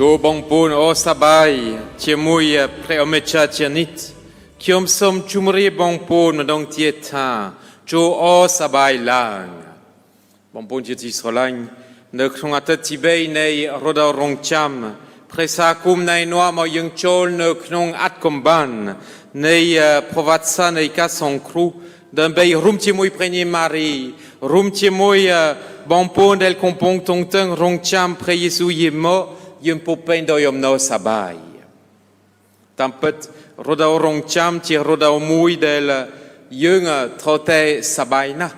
Cho bongpun o sabay, tiamuy preomecha tianit. Kiom som chumri bongpun madong tieta, cho o sabay lang. Bongpun tieti solagne, ne krong atat tibay nei roda rongcham, presakum nei noa mo yung chol ne krong at komban, nei provatsa nei ka son kru, d'un bay rum tiamuy prenye mari, rum tiamuy bongpun del kompong tong teng rongcham pre Yesu yemo, yung pupen do yom no sabay. Tampet roda orang cham ti roda mui del yung trote sabay na.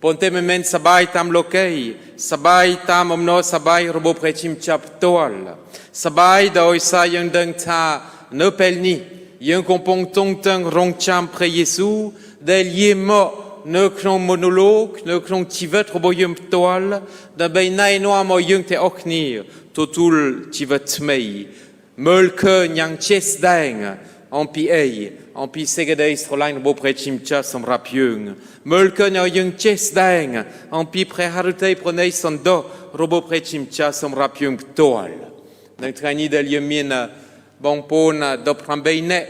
Ponte memen sabay tam lokay, sabay tam omno sabay robo prechim chap toal. Sabay do isa yung deng ta no pelni, yung kompong tong teng rong cham pre Yesu del yemo ne kron monologue, ne kron tivet robo yung toal, da bay na enoa mo yung te oknir. Totul tivet mei, mulke nyang ches deng, ampi ei, ampi segedei strolain bo prechimcha som rapjung, mulke nyang ches deng, ampi preharutei pronei son do, robo prechimcha som rapjung toal. Nang trani del yemin bongpon do prambeine,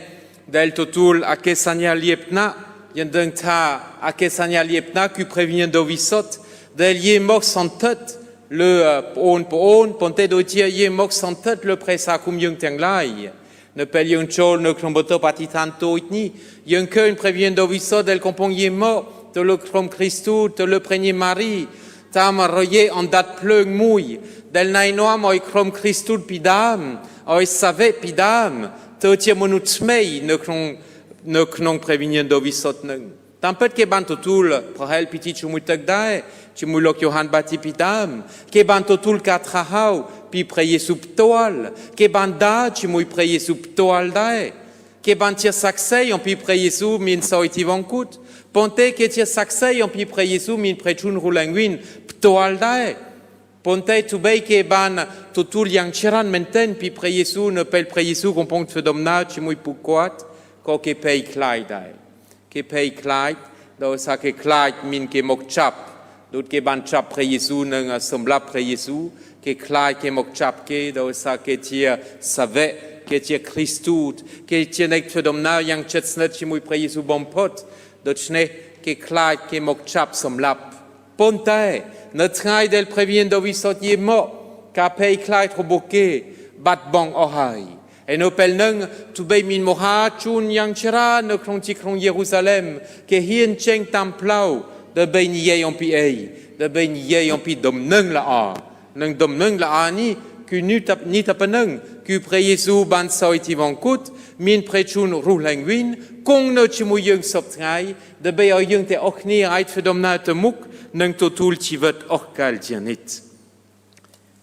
del totul akesanya liepna, yendeng ta akesanya liepna, ku previen do visot, del yemok santet, le on ponte do tia ye mok santet le presa kum yung tenglai ne pel yung chol ne klomboto patitanto itni yung keun previen do viso del kompong ye mo te le krom Christu te le prenye mari tam roye en dat pleung mouy del nainoa moi krom Christu pidam oi save pidam te tia monutsmei ne knong previen do visot neng tampet ke bantotul prohel piti chumutek dae Chimulok Johan bati pidam, ke ban totul katrahau, pi preye sub toal, ke ban da, chimuy preye sub toal dae, ke ban tir saksei, on pi preye sub min soiti vankut, ponte ke tir saksei, on pi preye sub min prechun roulanguin, toal dae, ponte tubei ke ban totul yang chiran menten, pi preye sub, ne pel preye sub, kompong tfedomna, chimuy pukwat, ko ke pei klai dae, ke pei klai, do sa ke klai min ke mok chap, Dut ke ban chap pre Yesu neng semblap pre Yesu ke klai ke mok chap ke do sa ke tia save ke tia Christut ke tia nek tfedomna yang chetsnet chimui pre Yesu bompot dot chne ke klai ke mok chap semblap ponte ne trai del previen do visot ye mo ka pei klai troboke bat bong ohai et no pel neng tu bei min moha chun yang chira ne krong ti krong Jerusalem ke hien cheng tam plau de ben ye on pi ei de ben ye on pi dom neng la a neng dom neng la a ni ku ni tap neng ku pre Yesu ban soiti vankut min prechun roulanguin kong no chimu yung soptrai de be yung te okni ait fedomna te muk neng totul tivet orkal tianit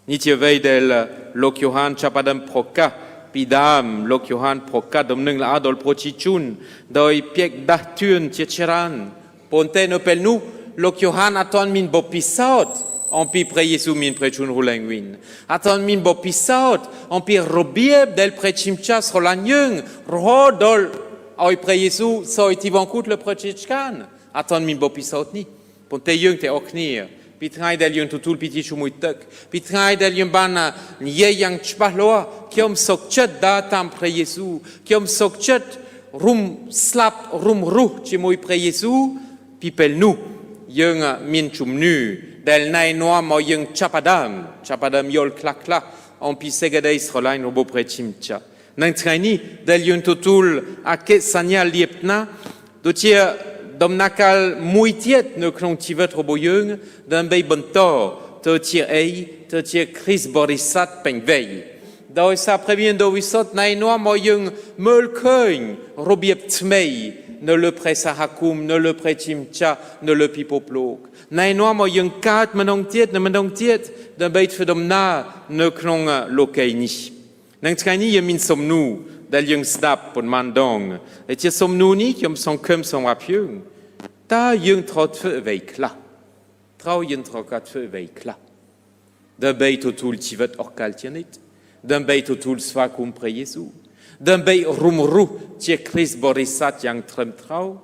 ni ti vei del lok Johan chapadam proka pidam lok Johan proka dom neng la a dol prochichun doi piek dahtun tietcheran Ponte no pel nou, lok Johan aton min bo pisaot, on pi pre Yesu min prechun roulanguin. Aton min bo pisaot, on pi robieb del prechimchas rolanyung, ro dol, oi pre Yesu, so iti vankut le prechitchkan. Aton min bo pisaot ni. Ponte yung te oknir. Pitrai del yung tutul piti chumuitek. Pitrai del yung ban nye yang chpahloa, kiom sokchet da tam pre Yesu, kiom sokchet rum slap, rum ruh chimui pre Yesu, pipel nu yung min chumnu del nai noa mo yung chapadam yol klakla on pi segedei srolain robo prechimcha nang traini del yung totul ake sanyal liepna do tia domnakal muitiet no krong tivet robo yung d'un bei bontor to tia ei to tia Chris Borisat pengvei do sa previen do wisot nai noa mo yung molkoin robiep tmei ne le presa hakum, ne le prechimcha, ne le pipoplok. Nai noa mo yung kat menong tiet, d'un beit fedomna ne knong lokei ni. Nang tkani yemin somnu, dal yung snap pon mandong, et ye somnu ni kiom son kum son rapyung. Ta yung trot fe veik la. Trau yung trokat fe veik la. D'un beit otul tivet orkal tianit, d'un beit otul svakum pre Yesu. D'un bei rumru tia Chris Borisat yang tremtrau,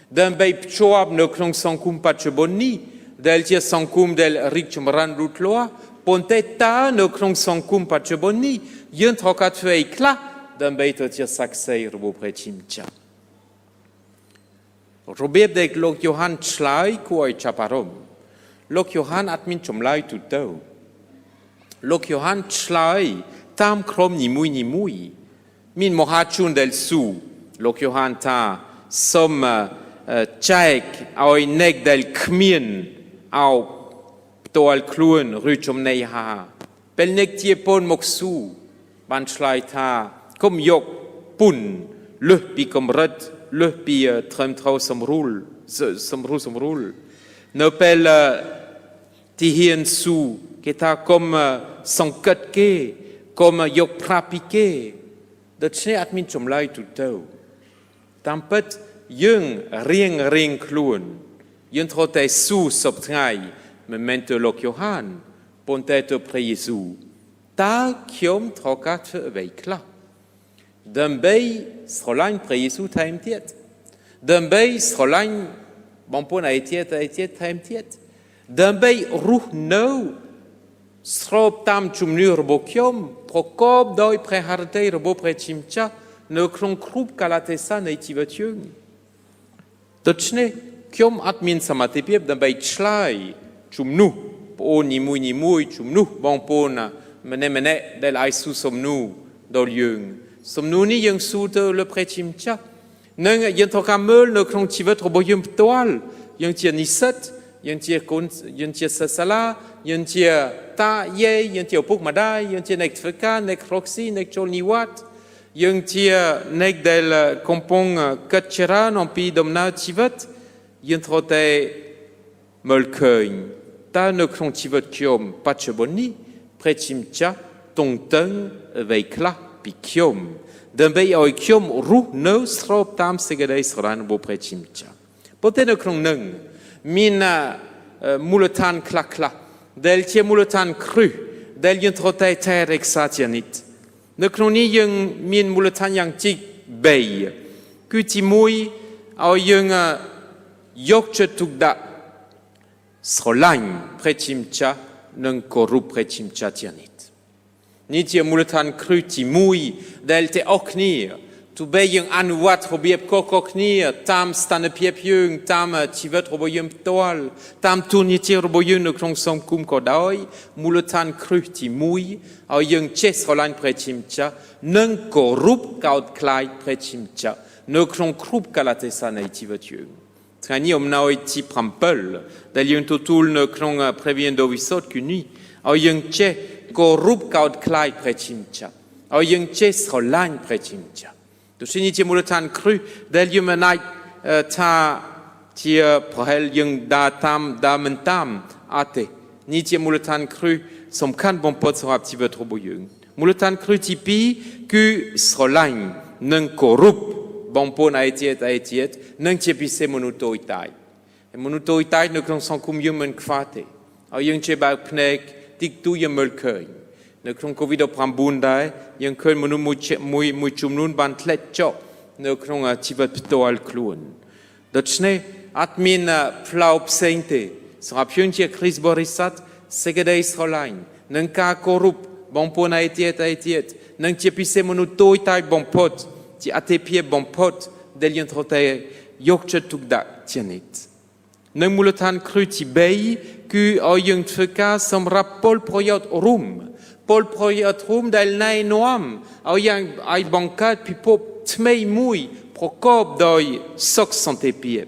d'un bei pchoab no knong sankum patchebonni, del tia sankum del rik chumran lutloa, ปนเตตาในครองสังคมปัจจุบันนี้ยืนทอกัดเฟยคลาดันไปตัวเจ้าสักเซระบบพระชิมจ้าระเบียบเด็กโลกโยฮันชลายคุยจับอารมณ์โลกโยฮันอัดมินจมไล่ตุเต้าโลกโยฮันชลายตามครมนิมุยมินโมหะชุนเดลสูโลกโยฮันตาสมใจเอาเนกเดลขมิ้นเอาตัวคล้วนหรือจมในหาเป็นเนกเจียปนมกสูบันชลายตาคมยกปุ่นเลือปีกมรัดเลือปีทรัมเท้าสมรูลเนเปลที่เฮียนสูque ta comme s'enquête comme yok prapiqué de chez admin chomlai tutau tampet yung ring kluon yung trote su sobtngai memento lok Johan ponte to pre Jesu ta kiom trokat veikla dembei srolain pre Jesu time tiet dembei srolain bompon aitiet time tiet dembei ruh noสโลบตามจุมนิระบบเขียมประกอบโดยพระหฤทัยระบบพระชิมชาในครองครูปกาลเทศาในชีวิตยุงดัชนีเขียมอัดมินสมาธิเพียบดันไปชลายจุมนุปโอนิมุยจุมนุบางปนมันเนได้ไอสูสมนุดอลยุงสมนุนี้ยังสู้เตอร์พระชิมชาหนึ่งยังทอกาเมลในครองชีวิตระบบยุงตัวยังเจียนิสัตยังเจียคนยังเจียศาสนายังเจียตาเย่ยังเจียพุกมาได้ยังเจียเนกฟกาเนกครอกซี่เนกโจนิวัตยังเจียเนกเดลคอมปงกัจจารานอปีดมนาชีวิตยังทอเตเมลเคยตาเนกครองชีวิตเขียมปัจจุบันนี้พระชิมจ้าตรงตึงเวกลาปิเขียมเดินไปเอาเขียมรู้เนื้อสอบตามสิ่งใดสรานบุพระชิมจ้าพอเตเนกครองหนึ่งมินมูลฐานคลักเดลเชียมูลฐานครูเดลยังทอดใจเร็กซาเจนิตในครั้งนี้ยังมีมูลฐานยังจิกเบย์คือที่มุยเอายังยกจุดทุกดาสลังพระชิมชานังกรุบพระชิมชาเจนิตนี่ที่มูลฐานครูที่มุยเดลเตออกนี้ทุเบยังอนุวัตระเบียบก็นี้ตามสถานเพียบยังตามชีวิตระบบยังตัวตามทุนยิจิระบบยังในครองสังคมก็ได้มูลฐานครูที่มุยเอายังเชสโลันพระชิมชานังกรุบกาวคลายพระชิมชาในครองครูบกาลเทศาในชีวิตยังทั้งนี้อมนาอิจิพรัมเปิลแต่ยังตัวตูลในครองพระวิญญาณวิสุทธิ์กุนีเอายังเชกรุบกาวคลายพระชิมชาเอายังเชสโลันพระชิมชาตัวสิ่งที่มูลฐานครูเดลยูมันไอท่าที่พระเฮลยังดามันตามอาเตนี่ที่มูลฐานครูสำคัญบนปอดสำหรับชีวิตระบบยังมูลฐานครูที่ปีคือสลายนังกรุบบนปอนไอเจียตนังเชปิเซมนุษย์ตัวอิตายมนุษย์ตัวอิตายในครองสังคมยังมันคว้าเตเอายังเชบาพเนกติกตูยังมัลเคยในครองโควิดพรำบุญได้ยังเคยมนุษย์มุยจุมนุนบันเทล็ดเจาะในครองชีวิตตัวคล้วนดัชนีอัตมินพลาวเซนเตสำหรับยังเชื่อคริสบริษัทเสกได้สลายนังกาโครุบบงปนไอเทียตนังเชื่อพิเศษมนุษย์ตัวตายบงพดที่อัตเพียบงพดเดลยันทรเตยกจุดทุกดักเจนิตนังมูลฐานครูที่เบย์คือเอายังฝึกการสำหรับพลประโยชน์รุมพลประโยชน์รุมได้ในนวมเอาอย่างไอบังคับพิภพทไม่มุยประกอบโดยสุขสันติเพียบ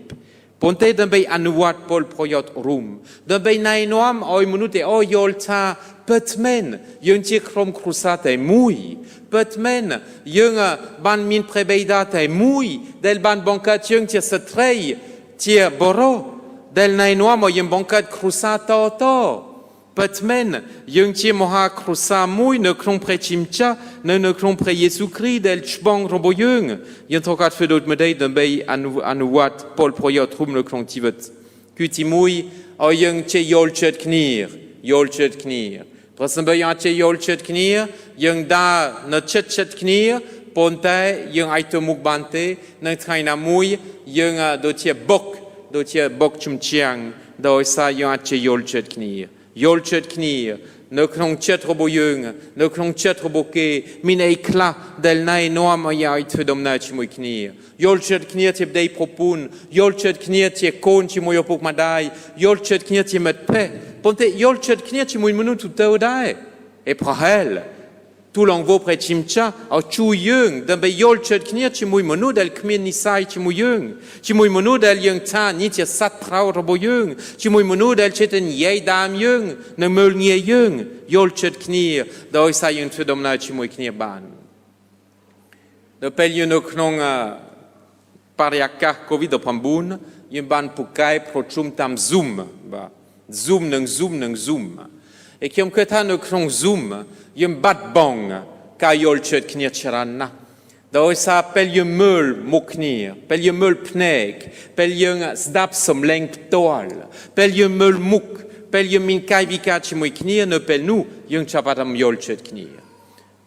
ปนเตดันไปอนุวัตพลประโยชน์รุมดันไปในนวมเอามนุษย์เอาโยลชาเปิดเมนยังเชื่อครมครุษาแต่มุยเปิดเมนยังบันมินเพรเบดาแต่มุยเดลบันบังคับยังเชื่อสตรีเชื่อบโรเดลในนวมเอายังบังคับครุษาโตปัตเมนยังเชื่อมหาครุษามุยในครองพระชิมชาในครองพระเยซูคริสต์เดลชบังรบยังทอกัดเฟดดไม่ได้ดันไปอนุวัตพลประโยชน์รุมในครองชีวิตคือที่มุยเอายังเชื่อยอลเชิดคนีร์เพราะสมัยยังเชื่อยอลเชิดคนีร์ยังดาเนเชิดคนีร์ปนแต่ยังไอตัวมุกบันเตในไทยนามุยยังโดยเชื่อบกชุมเชียงโดยสายยังเชื่อยอลเชิดคนีร์ยอลเชิดคนี នៅក្នុងចិត្តរបស់យើងនៅក្នុងចិត្តរបស់គេមានអីខ្លះដែលណែនាំឲ្យធ្វើដំណើរជាមួយគ្នាយល់ចិត្តគ្នាជាប្តីប្រពន្ធយល់ចិត្តគ្នាជាកូនជាមួយឪពុកម្ដាយយល់ចិត្តគ្នាជាមិត្តភក្តិប៉ុន្តែយល់ចិត្តគ្នាជាមួយមនុស្សទូទៅដែរឯប្រហែលទូលងវព្រះជាម្ចាស់ឲ្យជួយយើងដើម្បីយល់ចិត្តគ្នាជាមួយមនុស្សដែលគ្មាននិស្ស័យជាមួយយើងជាមួយមនុស្សដែលយើងថានេះជាសត្វប្រោតរបស់យើងជាមួយមនុស្សដែលចេះតែនិយាយតាមយើងនិងមើលងាយយើងយល់ចិត្តគ្នាដោយសារយើងធ្វើដំណើរជាមួយគ្នាបានដល់ពេលយើងនៅក្នុងបរិយាកាស COVID-19 យើងបានពូកែប្រជុំតាម Zoom បាទ Zoom និង Zoom ឯខ្ញុំគិតថានៅក្នុង Zoom យើងបាត់បង់ការយល់ចិត្តគ្នាច្រើនណាស់ដោយសារពេលយើងមើលមុខគ្នាពេលយើងមើលភ្នែកពេលយើងស្ដាប់សំឡេងផ្ទាល់ពេលយើងមើលមុខពេលយើងមានកាយវិការជាមួយគ្នានៅពេលនោះយើងចាប់ផ្ដើមយល់ចិត្តគ្នា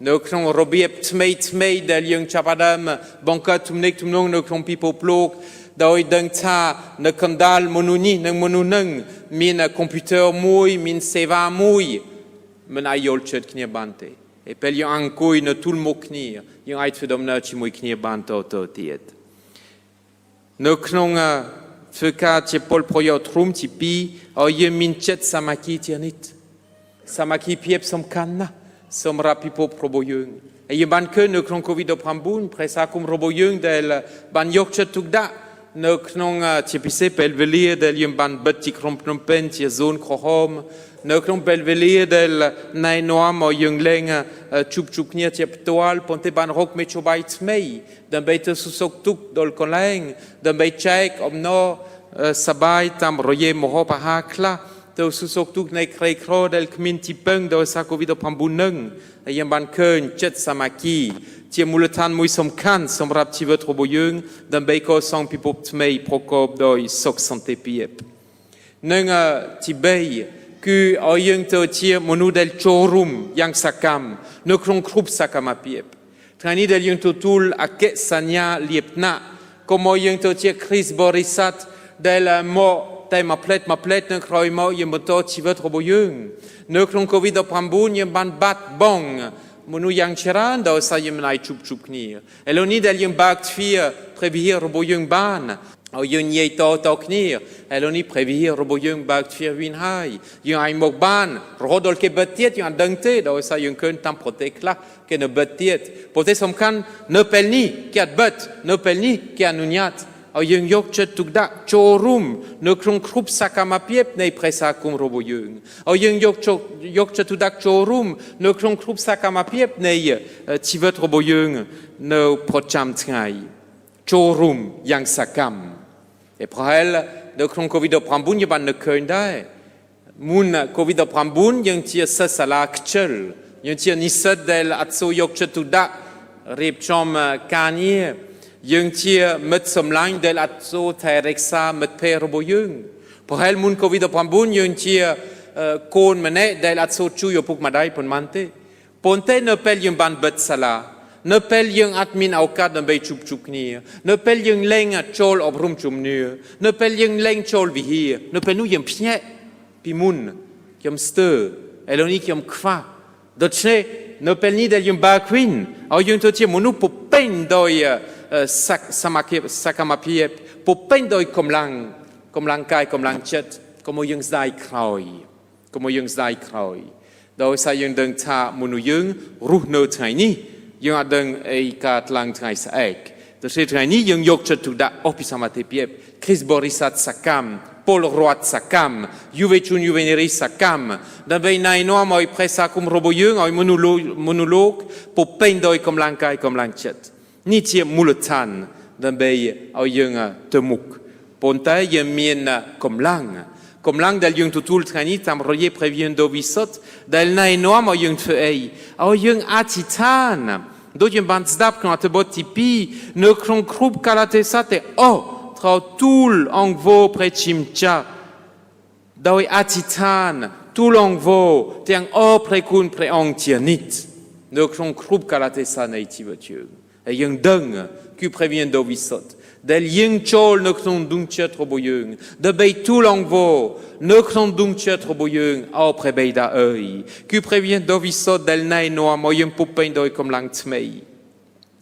នៅក្នុងរបៀបថ្មីដែលយើងចាប់ផ្ដើមបង្កើតទំនាក់ទំនងនៅក្នុងពិភពលោកដោយដឹងថានៅកណ្ដាលមនុស្សនេះនិងមនុស្សនឹងមានកុំព្យូទ័រមួយមានសេវាមួយមិនអាចយល់ចិត្តគ្នាបានទេហើយពេលយើងអង្គុយនៅទូលមុខគ្នាយើងអាចធ្វើដំណើរជាមួយគ្នាបានតទៅទៀតនៅក្នុងធ្វើការជាពលប្រយោជន៍ទ្រង់ទី2ឲ្យយើងមានចិត្តសាមគ្គីជានិច្ចសាមគ្គីភាពសំខាន់ណាស់សម្រាប់ពិភពរបស់យើងហើយយើងបានឃើញនៅក្នុង COVID-19 ព្រះសាគុំរបស់យើងដែលបានយកចិត្តទុកដាក់នៅក្នុងជាពិសេសពេលវេលាដែលយើងបានបិទទីក្រុងភ្នំពេញជាហ្សូនក្រហមនៅក្នុងពេលវេលាដែលណែនាំឲ្យយើងលែងជួបគ្នាជាផ្ទាល់ប៉ុន្តែបានរកមេច្បាយថ្មីដើម្បីទៅសួរសុខទុក្ខដល់កន្លែងដើម្បីចែកអំណរសប្បាយតាមរយៈម្ហូបអាហារខ្លះទៅសួរសុខទុក្ខនៃក្រីក្រដែលគ្មានទីពឹងដោយសារ COVID-19 នឹងហើយយើងបានឃើញចិត្តសាមគ្គីជាមូលដ្ឋានមួយសំខាន់សម្រាប់ជីវិតរបស់យើងដើម្បីកសាងពិភពថ្មីប្រកបដោយសុខសន្តិភាពនិងទី3គឺឲ្យយើងទៅជាមនុស្សដែលចូលរួមយ៉ាងសកម្មនៅក្នុងគ្រប់សកម្មភាពថ្ងៃនេះដែលយើងទទួលអគ្គសញ្ញាលៀបណាក់ក៏មកយើងទៅជាគ្រីស្ទបរិស័ទដែលមកតែមួយផ្លេតនៅក្រោយមកយើងបន្តជីវិតរបស់យើងនៅក្នុង COVID-19 យើងបានបាត់បង់មនុស្សយ៉ាងច្រើនដោយសារយើងមិនអាចជួបគ្នាឥឡូវនេះដែលយើងបើកទ្វារព្រះវិហាររបស់យើងបានឲ្យយើងនិយាយតគ្នាឥឡូវនេះព្រះវិហាររបស់យើងបើកទ្វារវិញហើយយើងអាចមកបានរហូតដល់គេបិទទៀតយើងអត់ដឹងទេដោយសារយើងឃើញតាមប្រទេសខ្លះគេនៅបិទទៀតប្រទេសសំខាន់នៅពេលនេះគេអត់បិទនៅពេលនេះគេអនុញ្ញាតឲ្យយើងយកចិត្តទុកដាក់ចូលរួមនៅក្នុងគ្រប់សកម្មភាពនៃព្រះសាគុំរបស់យើងឲ្យយើងយកចិត្តទុកដាក់ចូលរួមនៅក្នុងគ្រប់សកម្មភាពនៃជីវិតរបស់យើងនៅប្រចាំថ្ងៃចូលរួមយ៉ាងសកម្មតែប្រហែលនៅក្នុង COVID-19 យើងបាននឹកឃើញដែរមុន COVID-19 យើងជាសិស្សសាលាខ្ជិលយើងជានិស្សិតដែលអត់សូវយកចិត្តទុកដាក់រៀបចំការងារយើងជាមិត្តសម្លាញ់ដែលអត់សូវថែរក្សាមិត្តភ័ក្តិរបស់យើងប្រហែលមុន COVID-19 យើងជាកូនម្នាក់ដែលអត់សូវជួយឪពុកម្ដាយប៉ុន្មានទេប៉ុន្តែនៅពេលយើងបានបិទសាលានៅពេលយើងអត់មានឱកាសដើម្បីជួបគ្នានៅពេលយើងលែងចូលអប់រំជំនឿនៅពេលយើងលែងចូលវិហារនៅពេលនោះយើងភ្ញាក់ពីមុនខ្ញុំស្ទើរឥឡូវនេះខ្ញុំខ្វះដូច្នេះនៅពេលនេះដែលយើងបើកវិញឲ្យយើងទៅជាមនុស្សពុពេញដោយសកម្មភាពពុពេញដោយកម្លាំងកាយកម្លាំងចិត្តកុំឲ្យយើងស្ដាយក្រោយដោយសារយើងដឹងថាមនុស្សយើងរស់នៅថ្ងៃនេះយើងអត់ដឹងអីកើតឡើងថ្ងៃស្អែកដូច្នេះថ្ងៃនេះយើងយកចិត្តទុកដាក់អស់ពីសមត្ថភាពគ្រីស្ទបរិស័ទសកម្មពលរដ្ឋសកម្មយុវជនយុវនារីសកម្មដើម្បីណែនាំឲ្យព្រះសាគុំរបស់យើងឲ្យមនុស្សលោកពុពេញដោយកម្លាំងកាយកម្លាំងចិត្តនេះជាមូលដ្ឋានដើម្បីឲ្យយើងទៅមុខប៉ុន្តែយើងមានកម្លាំងដែលយើងទទួលថ្ងៃនេះតាមរយៈព្រះវិញ្ញាណដ៏វិសុទ្ធដែលណែនាំឲ្យយើងធ្វើអីឲ្យយើងអធិដ្ឋានដូចយើងបានស្ដាប់ក្នុងអត្ថបទទី2នៅក្នុងគ្រប់កាលៈទេសៈតែត្រូវទូលអង្គវរព្រះជាម្ចាស់ដោយអធិដ្ឋានទូលអង្គវរទាំងព្រះគុណព្រះអង្គជានិច្ចនៅក្នុងគ្រប់កាលៈទេសៈនៃជីវិតយើងហើយយើងដឹងគឺព្រះវិញ្ញាណដ៏វិសុទ្ធ del ying chol ne knon dung chet roboyung, de bei tout langvo, ne knon dung chet roboyung, au prebei da œil, qui prévient dovisot del nai noa moyen pupain doi comme lang tmei.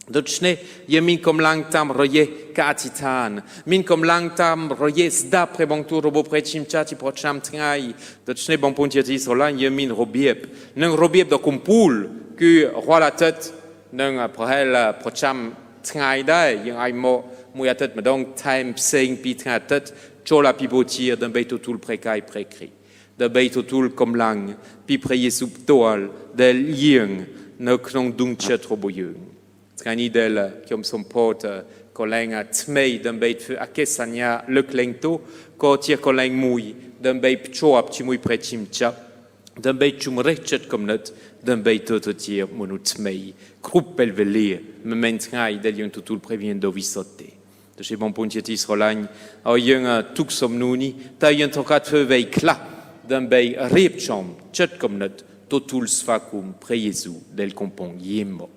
Dočne je min kom lang tam roje katitan, min kom lang tam roje zda prebontu robo prečim čati pročam tngai, dočne bon puntiati solan je min robieb, neng robieb do kumpul, ku roi la tête, neng prehel pročam tngai dai, yang ai mo muyatet medong time sing pi tngai tet, chola pi botir d'un beitotul prekai prekri, de beitotul kom lang, pi preye subtoal del ying, ne knong dung chet roboyung. Trani del kiom som pot koleng a tmei d'un beit fe akesania le klengto ko tir koleng mui d'un beit pchoap ti mui prechim tcha d'un beit chum rechet komnet d'un beit tot tir monu tmei krup pelvelir me mentrai del yon tutul previen do visotte de chez bon pontiatis rolagne a yon tuk som nuni ta yon tokat fe vei kla d'un beit repchom chet komnet totul sfakum pre Jesu del kompon yemmo